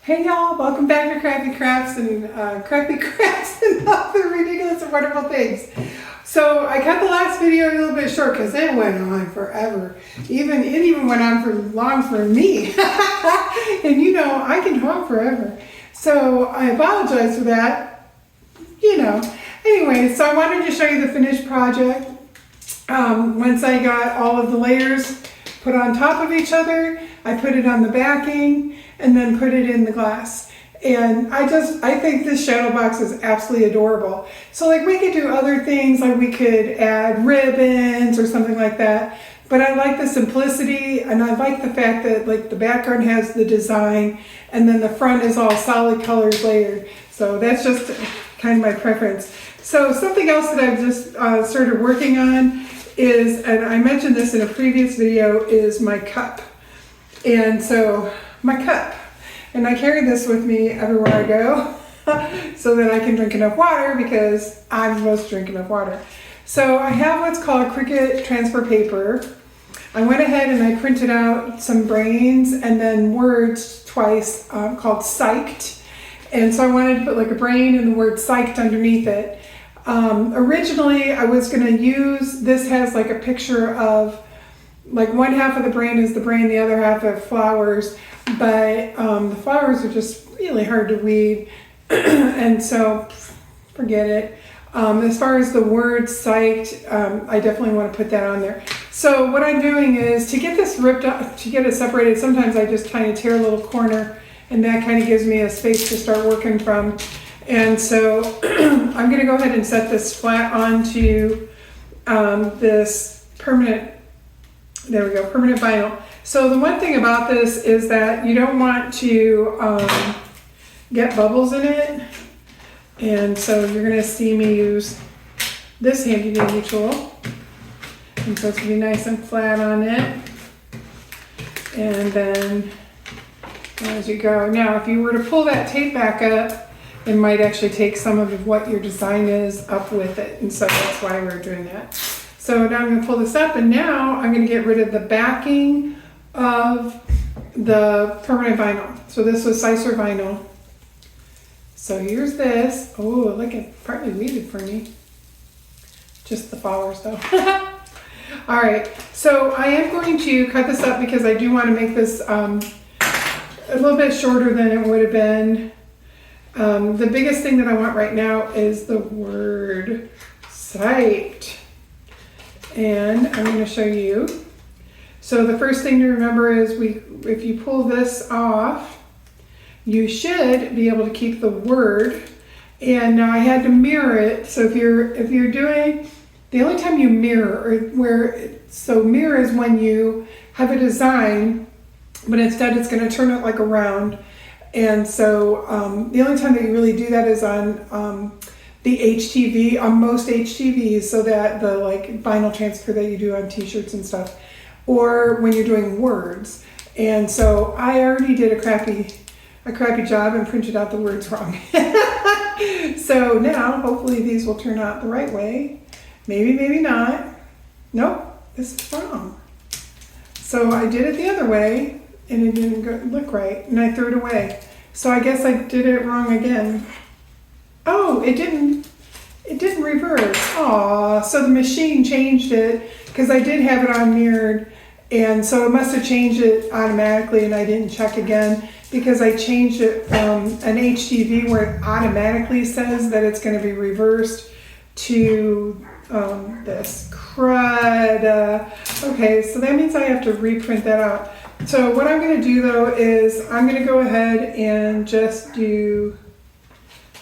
Hey y'all, welcome back to Crappy Crafts and Crappy Crafts and other ridiculous and wonderful things. So I cut the last video a little bit short because it went on forever. It even went on for long for me. And you know, I can talk forever. So I apologize for that. You know. Anyway, so I wanted to show you the finished project. Once I got all of the layers put on top of each other, I put it on the backing and then put it in the glass. And I think this shadow box is absolutely adorable. So like we could do other things, like we could add ribbons or something like that. But I like the simplicity, and I like the fact that like the background has the design and then the front is all solid colors layered. So that's just kind of my preference. So something else that I've just started working on is, and I mentioned this in a previous video, is my cup. And so my cup, and I carry this with me everywhere I go so that I can drink enough water, because I'm supposed to drink enough water. So I have what's called Cricut transfer paper. I went ahead and I printed out some brains and then words twice called psyched. And so I wanted to put like a brain and the word psyched underneath it. Originally I was going to use, this has like a picture of, like one half of the brain is the brain, the other half of flowers, but the flowers are just really hard to read, and so forget it. As far as the word psyched, I definitely want to put that on there. So what I'm doing is, to get this ripped up, to get it separated, sometimes I just kind of tear a little corner, and that kind of gives me a space to start working from. And so I'm going to go ahead and set this flat onto this permanent, there we go, permanent vinyl. So the one thing about this is that you don't want to get bubbles in it. And so you're going to see me use this handy dandy tool. And so it's going to be nice and flat on it. And then as you go. Now, if you were to pull that tape back up, it might actually take some of what your design is up with it. And so that's why we're doing that. So now I'm going to pull this up, and now I'm going to get rid of the backing of the permanent vinyl. So this was Siser vinyl. So here's this. Oh, look, it partly weeded for me. Just the flowers though. All right, so I am going to cut this up because I do want to make this a little bit shorter than it would have been. The biggest thing that I want right now is the word psyched. And I'm going to show you. So the first thing to remember is if you pull this off, you should be able to keep the word. And now I had to mirror it. So if you're doing, the only time you mirror, mirror is when you have a design, but instead it's going to turn it like around. And so the only time that you really do that is on the HTV, on most HTVs, so that the like vinyl transfer that you do on t-shirts and stuff, or when you're doing words. And so I already did a crappy job and printed out the words wrong. So now hopefully these will turn out the right way. Maybe, maybe not. Nope, this is wrong. So I did it the other way and it didn't look right, and I threw it away. So I guess I did it wrong again. Oh, it didn't reverse. Aw, so the machine changed it, because I did have it on mirrored, and so it must have changed it automatically, and I didn't check again, because I changed it from an HTV where it automatically says that it's going to be reversed to this crud. Okay, so that means I have to reprint that out. So what I'm going to do though is I'm going to go ahead and just do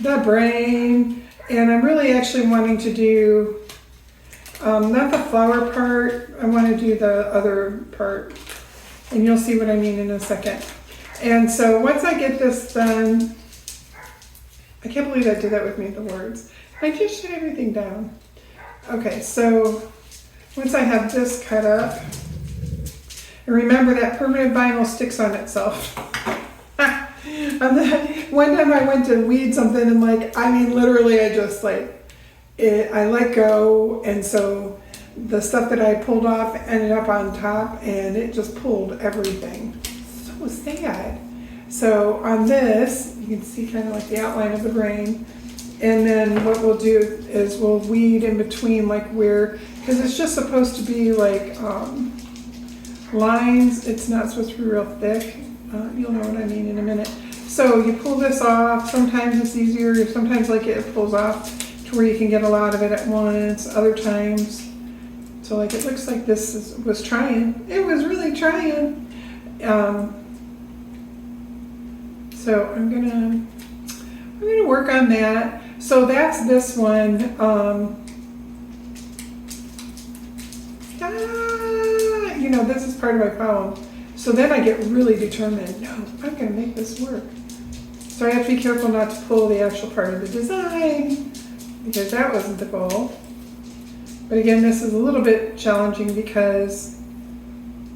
the brain, and I'm really actually wanting to do not the flower part, I want to do the other part, and you'll see what I mean in a second. And so once I get this done, I can't believe I did that with me, the words. I just shut everything down. Okay, so once I have this cut up, and remember that permanent vinyl sticks on itself. One time I went to weed something, and literally I just I let go, and so the stuff that I pulled off ended up on top, and it just pulled everything. So sad. So on this, you can see kind of like the outline of the brain. And then what we'll do is we'll weed in between like where, because it's just supposed to be like lines. It's not supposed to be real thick. You'll know what I mean in a minute. So you pull this off. Sometimes it's easier. Sometimes like it pulls off to where you can get a lot of it at once. Other times, so like it looks like this was trying. It was really trying. So I'm gonna work on that. So that's this one. You know, this is part of my problem. So then I get really determined. No, I'm gonna make this work. So I have to be careful not to pull the actual part of the design because that wasn't the goal. But again, this is a little bit challenging because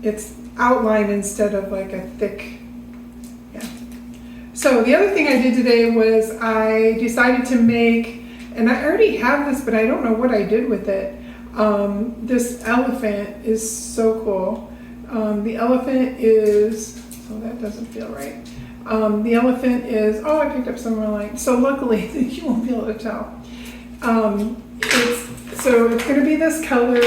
it's outlined instead of like a thick. So the other thing I did today was I decided to make, and I already have this, but I don't know what I did with it. This elephant is so cool. The elephant is, oh, that doesn't feel right. The elephant is, oh, I picked up some more light. So luckily, you won't be able to tell. So it's going to be this color,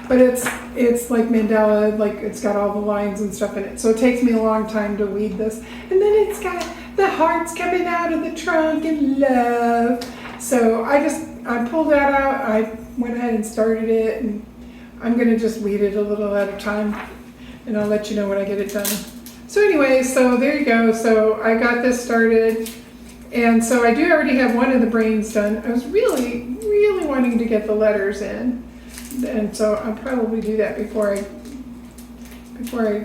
but it's like mandala, like it's got all the lines and stuff in it. So it takes me a long time to weed this. And then it's got the hearts coming out of the trunk and love. So I pulled that out. I went ahead and started it, and I'm going to just weed it a little at a time, and I'll let you know when I get it done. So anyway, so there you go. So I got this started, and so I do already have one of the brains done. I was really, really wanting to get the letters in, and so I'll probably do that before I try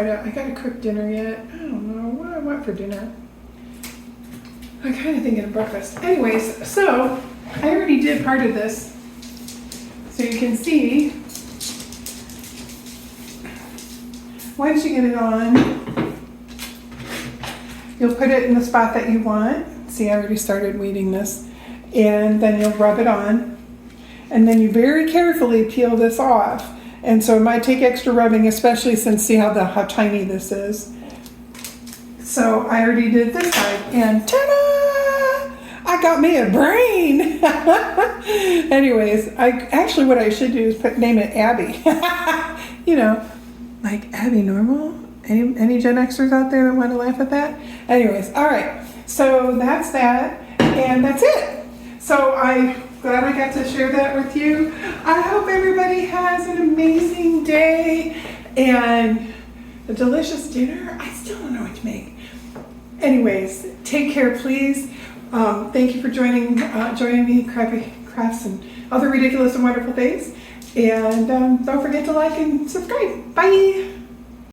to. I gotta cook dinner yet. I don't know what I want for dinner. I'm kind of thinking of breakfast. Anyways, so I already did part of this, so you can see. Once you get it on, you'll put it in the spot that you want. See, I already started weeding this. And then you'll rub it on. And then you very carefully peel this off. And so it might take extra rubbing, especially since see how tiny this is. So I already did this side, and ta-da! I got me a brain. Anyways, what I should do is name it Abby. You know, like Abby Normal. Any Gen Xers out there that want to laugh at that? Anyways, all right. So that's that, and that's it. So I'm glad I got to share that with you. I hope everybody has an amazing day and a delicious dinner. I still don't know what to make. Anyways, take care, please. Thank you for joining me, Crappy Crafts and other ridiculous and wonderful things. And don't forget to like and subscribe. Bye.